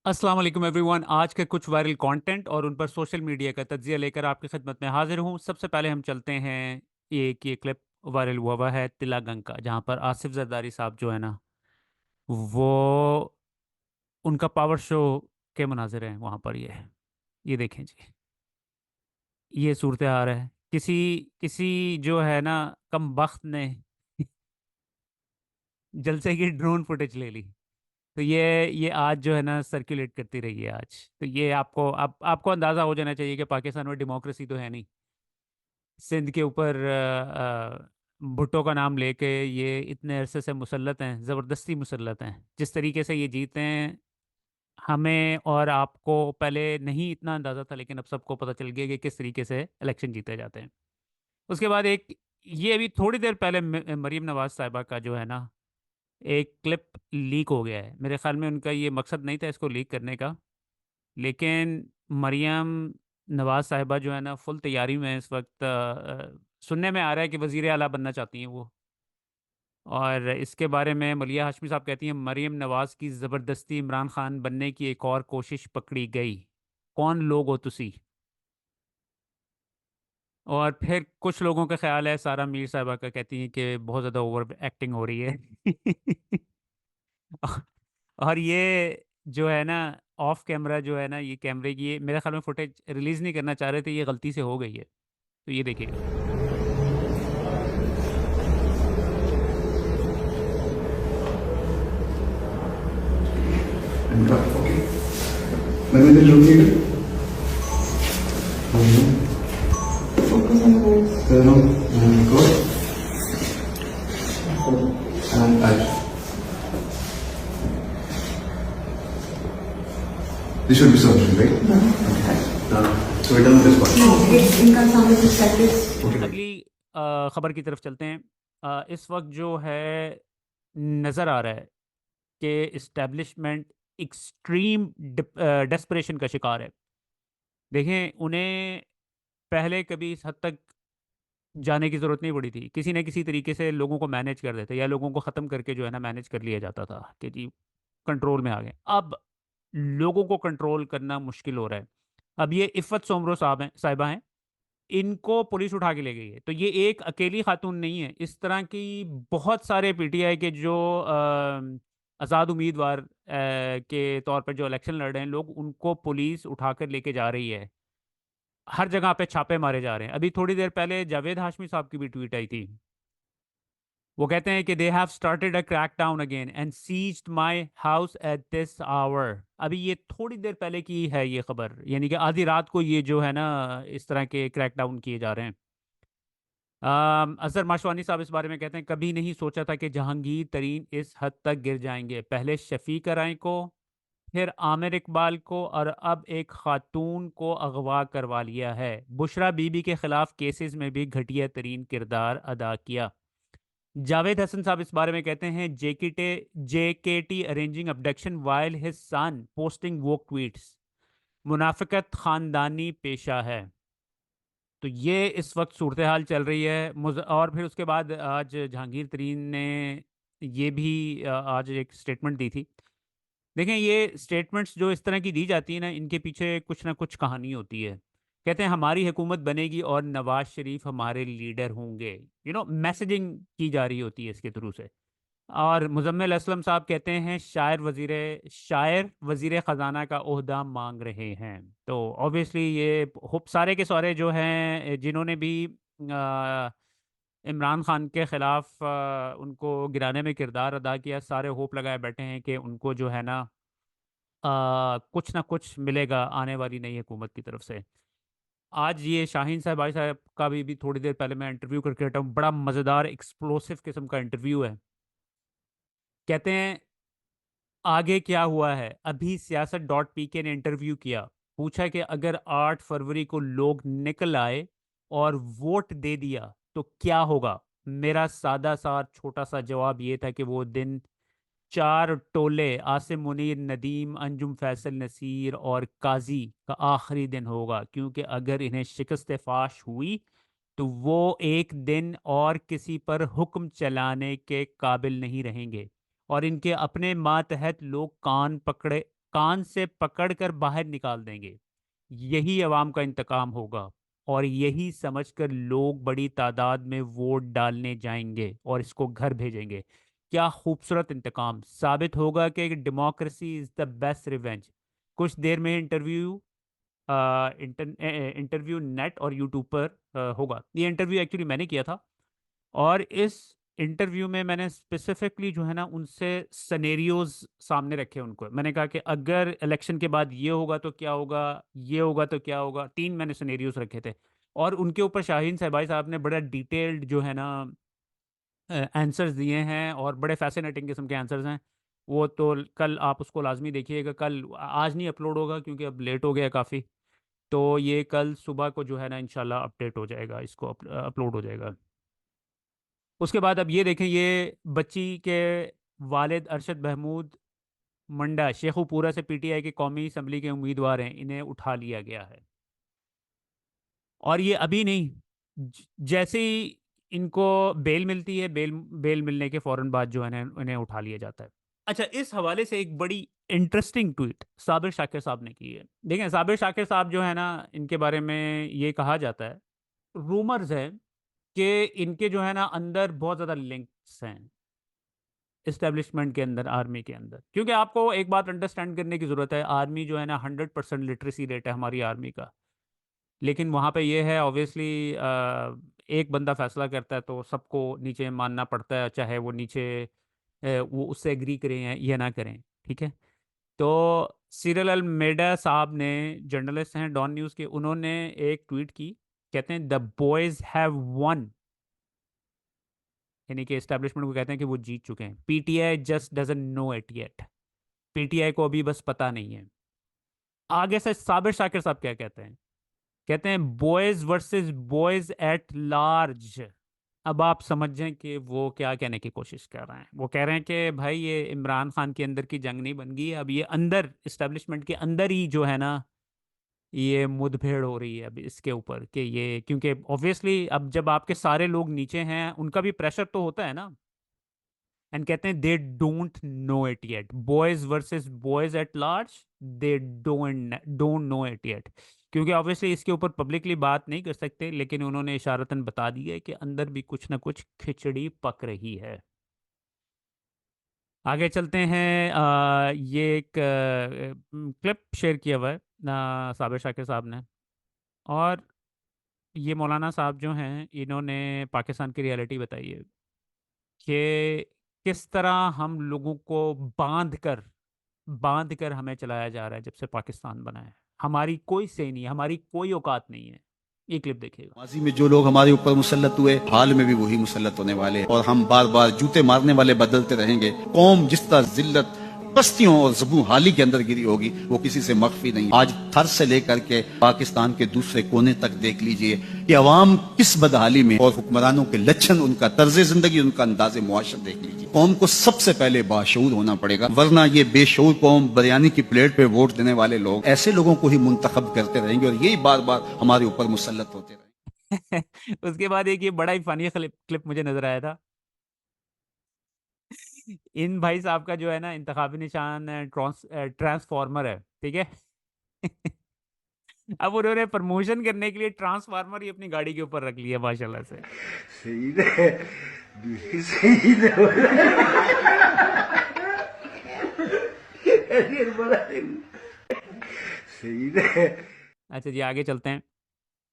अस्सलाम वालेकुम एवरीवन। आज के कुछ वायरल कंटेंट और उन पर सोशल मीडिया का तज्जिया लेकर आपकी खिदमत में हाजिर हूँ। सबसे पहले हम चलते हैं, ये क्लिप वायरल हुआ है तिलागंग का, जहाँ पर आसिफ जरदारी साहब जो है ना, वो उनका पावर शो के मनाजिर हैं वहाँ पर। ये देखें जी, ये सूरत हाल है। किसी किसी जो है ना, कम बख्त ने जलसे की ड्रोन फुटेज ले ली। तो ये आज जो है ना सर्कुलेट करती रही है आज। तो ये आपको अंदाज़ा हो जाना चाहिए कि पाकिस्तान में डेमोक्रेसी तो है नहीं। सिंध के ऊपर भुट्टो का नाम लेके ये इतने अरसे से मुसल्लत हैं, ज़बरदस्ती मुसल्लत हैं। जिस तरीके से ये जीते हैं, हमें और आपको पहले नहीं इतना अंदाज़ा था, लेकिन अब सबको पता चल गया कि किस तरीके से इलेक्शन जीते जाते हैं। उसके बाद एक, ये अभी थोड़ी देर पहले मरीम नवाज साहिबा का जो है ना, एक क्लिप लीक हो गया है। मेरे ख्याल में उनका ये मकसद नहीं था इसको लीक करने का, लेकिन मरियम नवाज साहिबा जो है ना, फुल तैयारी में इस वक्त। सुनने में आ रहा है कि वजीर आला बनना चाहती हैं वो। और इसके बारे में मलिया हाशमी साहब कहती हैं, मरियम नवाज की ज़बरदस्ती इमरान खान बनने की एक और कोशिश पकड़ी गई। कौन लोग हो तुसी? और फिर कुछ लोगों का ख्याल है, सारा मीर साहिबा का, कहती हैं कि बहुत ज़्यादा ओवर एक्टिंग हो रही है। और ये जो है ना, ऑफ कैमरा जो है ना, ये कैमरे की, ये मेरे ख्याल में फुटेज रिलीज नहीं करना चाह रहे थे, ये गलती से हो गई है। तो ये देखिएगा। Okay. When will it located? Focus on the voice. No, good. And eyes. This should be surgery, right? No. Okay. So we're done with this part. No, it's इनका सामने कुछ practice. Okay. अगली खबर की तरफ चलते हैं। इस वक्त जो है, नज़र आ रहा है कि इस्टेब्लिशमेंट एक्सट्रीम डेस्परेशन का शिकार है। देखें, उन्हें पहले कभी इस हद तक जाने की ज़रूरत नहीं पड़ी थी। किसी न किसी तरीके से लोगों को मैनेज कर देते, या लोगों को ख़त्म करके जो है ना मैनेज कर लिया जाता था कि जी कंट्रोल में आ गए। अब लोगों को कंट्रोल करना मुश्किल हो रहा है। अब ये इफ़त सोमरो साहब हैं, साहिबा हैं, इनको पुलिस उठा के ले गई है। तो ये एक अकेली खातून नहीं है, इस तरह की बहुत सारे पीटीआई के जो आज़ाद उम्मीदवार के तौर पर जो इलेक्शन लड़ रहे हैं लोग, उनको पुलिस उठाकर लेके जा रही है। हर जगह पे छापे मारे जा रहे हैं। अभी थोड़ी देर पहले जावेद हाशमी साहब की भी ट्वीट आई थी। वो कहते हैं कि they have started a crackdown again and seized my house at this hour. अभी ये थोड़ी देर पहले की है ये खबर, यानी कि आधी रात को ये जो है ना, इस तरह के क्रैकडाउन किए जा रहे हैं। अजहर माशवानी साहब इस बारे में कहते हैं, कभी नहीं सोचा था कि जहांगीर तरीन इस हद तक गिर जाएंगे। पहले शफीक राय को, फिर आमिर इकबाल को, और अब एक खातून को अगवा करवा लिया है। बुशरा बीबी के खिलाफ केसेस में भी घटिया तरीन किरदार अदा किया। जावेद हसन साहब इस बारे में कहते हैं, JKT arranging abduction while his son posting woke tweets. मुनाफिकत खानदानी पेशा है। तो ये इस वक्त सूरत हाल चल रही है। और फिर उसके बाद आज जहांगीर तरीन ने ये भी आज एक स्टेटमेंट दी थी। देखें, ये स्टेटमेंट्स जो इस तरह की दी जाती है ना, इनके पीछे कुछ ना कुछ कहानी होती है। कहते हैं हमारी हुकूमत बनेगी और नवाज शरीफ हमारे लीडर होंगे। मैसेजिंग की जा रही होती है इसके थ्रू से। और मुजम्मिल असलम साहब कहते हैं, शायर वजीर ख़जाना का ओहदा मांग रहे हैं। तो ऑब्वियसली ये सारे के सारे जो हैं, जिन्होंने भी इमरान खान के ख़िलाफ़ उनको गिराने में किरदार अदा किया, सारे होप लगाए बैठे हैं कि उनको जो है ना, कुछ ना कुछ मिलेगा आने वाली नई हुकूमत की तरफ से। आज ये शाहीन साहब भाई साहब का भी थोड़ी देर पहले मैं इंटरव्यू करके हटा हूँ। बड़ा मज़ेदार एक्सप्लोसिव किस्म का इंटरव्यू है। कहते हैं, आगे क्या हुआ है। अभी सियासत डॉट पी के ने इंटरव्यू किया, पूछा कि अगर 8 फरवरी को लोग निकल आए और वोट दे दिया तो क्या होगा। मेरा सादा सा छोटा सा जवाब ये था कि वो दिन 4 टोले आसिम मुनीर, नदीम, अंजुम फैसल, नसीर और काजी का आखिरी दिन होगा, क्योंकि अगर इन्हें शिकस्त फाश हुई तो वो एक दिन और किसी पर हुक्म चलाने के काबिल नहीं रहेंगे, और इनके अपने मातहत लोग कान से पकड़कर बाहर निकाल देंगे। यही अवाम का इंतकाम होगा, और यही समझकर लोग बड़ी तादाद में वोट डालने जाएंगे और इसको घर भेजेंगे। क्या खूबसूरत इंतकाम! साबित होगा कि democracy is the best revenge. कुछ देर में इंटरव्यू नेट और यूट्यूब पर होगा। ये इंटरव्यू एक्चुअली मैंने किया था, और इस इंटरव्यू में मैंने स्पेसिफिकली जो है ना उनसे सनेरियोज सामने रखे। उनको मैंने कहा कि अगर इलेक्शन के बाद ये होगा तो क्या होगा, ये होगा तो क्या होगा। 3 मैंने सनेरियोज रखे थे, और उनके ऊपर शाहीन साहबाई साहब ने बड़ा डिटेल्ड जो है ना आंसर्स दिए हैं, और बड़े फैसिनेटिंग किस्म के आंसर्स हैं। वो तो कल आप उसको लाजमी देखिएगा। कल, आज नहीं अपलोड होगा क्योंकि अब लेट हो गया काफ़ी। तो ये कल सुबह को जो है ना इंशाल्लाह अपडेट हो जाएगा, इसको अपलोड हो जाएगा। उसके बाद अब ये देखें, ये बच्ची के वालिद अरशद महमूद मंडा शेखुपुरा से पीटीआई के कौमी असम्बली के उम्मीदवार हैं, इन्हें उठा लिया गया है। और ये अभी नहीं, जैसे ही इनको बेल मिलती है, बेल बेल मिलने के फौरन बाद जो है ना इन्हें उठा लिया जाता है। अच्छा, इस हवाले से एक बड़ी इंटरेस्टिंग ट्वीट साबिर शाकिर साहब ने की है। देखें, साबिर शाकिर साहब जो है ना, इनके बारे में ये कहा जाता है, रूमर्स है कि इनके जो है ना अंदर बहुत ज़्यादा लिंक्स हैं इस्टेब्लिशमेंट के अंदर, आर्मी के अंदर। क्योंकि आपको एक बात अंडरस्टैंड करने की ज़रूरत है, आर्मी जो है ना 100% लिटरेसी रेट है हमारी आर्मी का। लेकिन वहाँ पे ये है ऑब्वियसली, एक बंदा फैसला करता है तो सबको नीचे मानना पड़ता है, चाहे वो नीचे वो उससे एग्री करें या ना करें। ठीक है। तो सीरियल अल मेडा साहब ने, जर्नलिस्ट हैं डॉन न्यूज़ के, उन्होंने एक ट्वीट की। कहते हैं द बॉयज हैव वन, यानी कि एस्टेब्लिशमेंट को कहते हैं कि वो जीत चुके हैं। PTI just doesn't know it yet. PTI को अभी बस पता नहीं है। आगे से साबिर शाकिर साहब क्या कहते हैं? कहते हैं boys versus boys at large. अब आप समझ जाएं कि वो क्या कहने की कोशिश कर रहे हैं। वो कह रहे हैं कि भाई ये इमरान खान के अंदर की जंग नहीं बन गई है, अब ये अंदर इस्टेब्लिशमेंट के अंदर ही जो है ना ये मुठभेड़ हो रही है अब इसके ऊपर, कि ये क्योंकि ऑब्वियसली अब जब आपके सारे लोग नीचे हैं, उनका भी प्रेशर तो होता है ना। एंड कहते हैं they don't know it yet, boys versus boys at large, they don't know it yet. क्योंकि ऑब्वियसली इसके ऊपर पब्लिकली बात नहीं कर सकते, लेकिन उन्होंने इशारतन बता दिया है कि अंदर भी कुछ ना कुछ खिचड़ी पक रही है। आगे चलते हैं। ये एक क्लिप शेयर किया हुआ है साबिर शाकिर साहब ने। और ये मौलाना साहब जो हैं, इन्होंने पाकिस्तान की रियलिटी बताई है कि किस तरह हम लोगों को बांध कर हमें चलाया जा रहा है जब से पाकिस्तान बना है। हमारी कोई से नहीं है, हमारी कोई औकात नहीं है। ये क्लिप देखिएगा। माजी में जो लोग हमारे ऊपर मुसल्लत हुए, हाल में भी वही मुसल्लत होने वाले हैं, और हम बार बार जूते मारने वाले बदलते रहेंगे। कौम जिस तरह जिल्लत, पस्तियों और ज़बू हाली के अंदर गिरी होगी, वो किसी से मख्फी नहीं। आज थर से लेकर के पाकिस्तान के दूसरे कोने तक देख लीजिए कि अवाम किस बदहाली में, और हुक्मरानों के लक्षण, उनका तर्ज जिंदगी, उनका अंदाज मुआशर देख लीजिए। कौम को सबसे पहले बाशऊर होना पड़ेगा, वरना ये बेशऊर कौम, बिरयानी की प्लेट पे वोट देने वाले लोग, ऐसे लोगों को ही मुंतखब करते रहेंगे, और यही बार बार हमारे ऊपर मुसल्लत होते रहेंगे। उसके बाद एक ये बड़ा ही फनी क्लिप मुझे नजर आया था। इन भाई साहब का जो है ना इंतखाबी निशान ट्रांसफॉर्मर है, ठीक है। अब उन्होंने प्रमोशन करने के लिए ट्रांसफार्मर ही अपनी गाड़ी के ऊपर रख लिया माशाल्लाह से। सही है, सही है, सही है। अच्छा जी, आगे चलते हैं।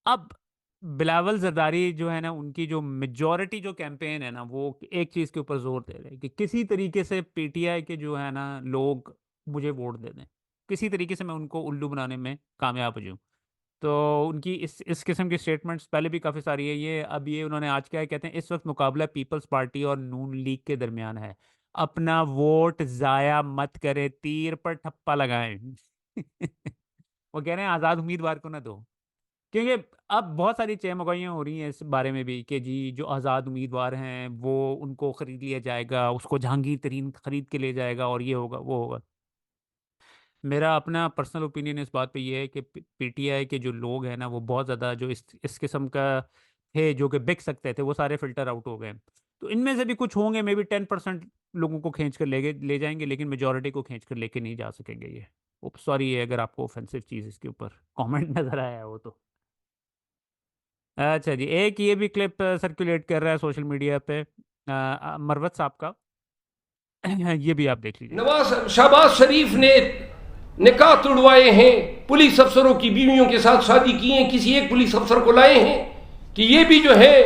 अब बिलावल जरदारी जो है ना, उनकी जो मेजॉरिटी जो कैंपेन है ना, वो एक चीज़ के ऊपर जोर दे रहे हैं कि किसी तरीके से पीटीआई के जो है ना लोग मुझे वोट दे दें, किसी तरीके से मैं उनको उल्लू बनाने में कामयाब हो जाऊँ। तो उनकी इस किस्म की स्टेटमेंट्स पहले भी काफ़ी सारी है। ये अब ये उन्होंने आज क्या है, कहते हैं इस वक्त मुकाबला पीपल्स पार्टी और नून लीग के दरमियान है, अपना वोट ज़ाया मत करें, तीर पर ठप्पा लगाएं। वो कह रहे हैं आज़ाद उम्मीदवार को ना दो। क्योंकि अब बहुत सारी चहमगोइयाँ हो रही हैं इस बारे में भी कि जी जो आज़ाद उम्मीदवार हैं वो उनको ख़रीद लिया जाएगा, उसको जहांगीर तरीन ख़रीद के ले जाएगा, और ये होगा वो होगा। मेरा अपना पर्सनल ओपिनियन इस बात पे ये है कि पीटीआई के जो लोग हैं ना, वो बहुत ज़्यादा जो इस किस्म का थे जो कि बिक सकते थे, वो सारे फ़िल्टर आउट हो गए। तो इनमें से भी कुछ होंगे, मे बी 10% लोगों को खींच कर ले जाएंगे, लेकिन मेजोरिटी को खींच कर लेके नहीं जा सकेंगे ये। सॉरी अगर आपको ऑफेंसिव चीज़ इसके ऊपर कमेंट नज़र आया है वो तो। अच्छा जी, एक ये भी क्लिप सर्कुलेट कर रहा है सोशल मीडिया पे मरवत साहब का। ये भी आप देख लीजिए। नवाज शहबाज शरीफ ने निकाह तुड़वाए हैं, पुलिस अफसरों की बीवियों के साथ शादी की है, किसी एक पुलिस अफसर को लाए हैं कि ये भी जो है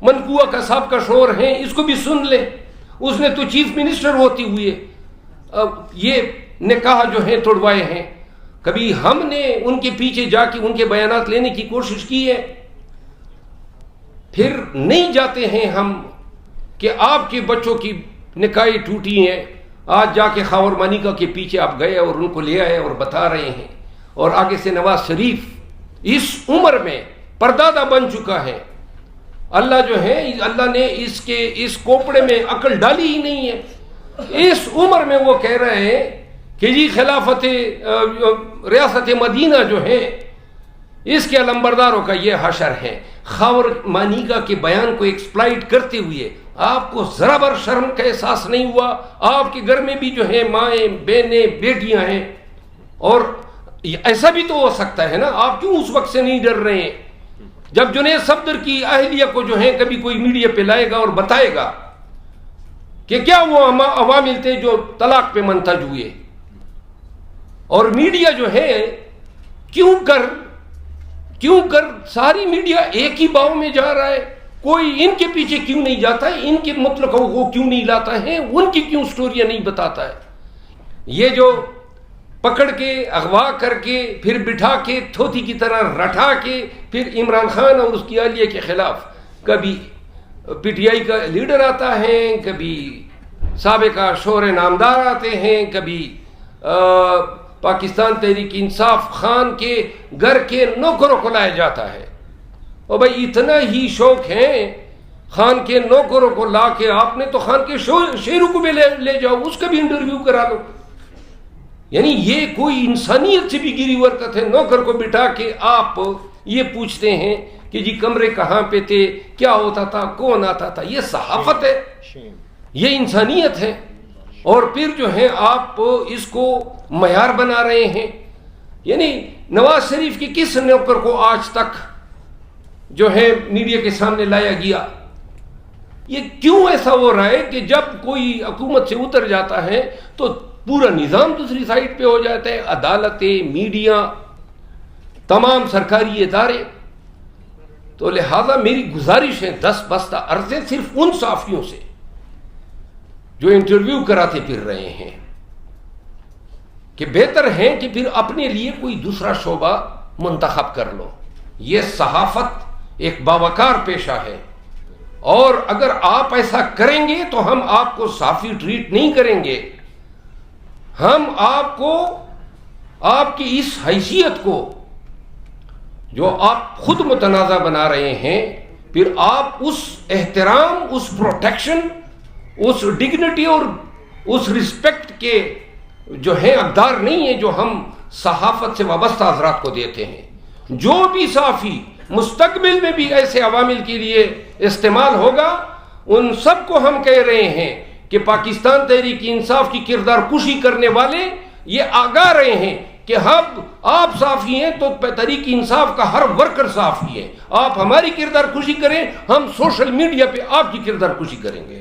मनकुआ का साहब का शोर है, इसको भी सुन ले। उसने तो चीफ मिनिस्टर होती हुई अब ये निकाह जो है तुड़वाए हैं। कभी हमने उनके पीछे जाके उनके बयानात लेने की कोशिश की है? फिर नहीं जाते हैं हम कि आपके बच्चों की निकाहें टूटी हैं, आज जाके खावर मानिका के पीछे आप गए और उनको ले आए और बता रहे हैं। और आगे से नवाज शरीफ इस उम्र में परदादा बन चुका है। अल्लाह जो है, अल्लाह ने इसके इस कोपड़े में अकल डाली ही नहीं है। इस उम्र में वो कह रहे हैं कि जी खिलाफत रियासत मदीना जो है इसके अलंबरदारों का ये हशर है। खावर मानिका के बयान को एक्सप्लाइट करते हुए आपको जरा बर शर्म का एहसास नहीं हुआ? आपके घर में भी जो है माएँ बहनें बेटियां हैं, और ऐसा भी तो हो सकता है ना, आप क्यों उस वक्त से नहीं डर रहे हैं जब जुनैद सफदर की अहलिया को जो है कभी कोई मीडिया पे लाएगा और बताएगा कि क्या वो अवामिल थे जो तलाक पे मंतज हुए? और मीडिया जो है क्यों कर सारी मीडिया एक ही बाव में जा रहा है? कोई इनके पीछे क्यों नहीं जाता है? इनके मतलब को क्यों नहीं लाता है? उनकी क्यों स्टोरियां नहीं बताता है? ये जो पकड़ के अगवा करके फिर बिठा के थोती की तरह रटा के फिर इमरान खान और उसकी अहलिया के खिलाफ कभी पीटीआई का लीडर आता है, कभी साबिका शोर नामदार आते हैं, कभी पाकिस्तान तहरीक इंसाफ खान के घर के नौकरों को लाया जाता है। और भाई इतना ही शौक है खान के नौकरों को ला के, आपने तो खान के शेरों को भी ले जाओ, उसका भी इंटरव्यू करा लो। यानी ये कोई इंसानियत से भी गिरी हरकत है। नौकर को बिठा के आप ये पूछते हैं कि जी कमरे कहाँ पे थे, क्या होता था, कौन आता था? ये सहाफत है, ये इंसानियत है। और फिर जो है आप इसको मयार बना रहे हैं। यानी नवाज शरीफ के किस नौकर को आज तक जो है मीडिया के सामने लाया गया? ये क्यों ऐसा हो रहा है कि जब कोई हुकूमत से उतर जाता है तो पूरा निजाम दूसरी साइड पे हो जाता है? अदालतें, मीडिया, तमाम सरकारी इदारे। तो लिहाजा मेरी गुजारिश है 10 बस्ता अर्ज़े सिर्फ उन साफियों से जो इंटरव्यू कराते फिर रहे हैं कि बेहतर है कि फिर अपने लिए कोई दूसरा शोबा मुंतखब कर लो। ये सहाफत एक बावकार पेशा है, और अगर आप ऐसा करेंगे तो हम आपको साफी ट्रीट नहीं करेंगे। हम आपको आपकी इस हैसियत को जो आप खुद मुतनाज़ा बना रहे हैं, फिर आप उस एहतराम, उस प्रोटेक्शन, उस डिग्निटी और उस रिस्पेक्ट के जो है हकदार नहीं है जो हम सहाफत से वाबस्ता हजरात को देते हैं। जो भी साफी मुस्तकबिल में भी ऐसे अवामिल के लिए इस्तेमाल होगा, उन सबको हम कह रहे हैं कि पाकिस्तान तहरीक इंसाफ की किरदार कुशी करने वाले ये आगा रहे हैं कि हम आप साफी हैं तो तहरीक इंसाफ का हर वर्कर साफी है। आप हमारी किरदार कुशी करें, हम सोशल मीडिया पे आपकी किरदार कुशी करेंगे।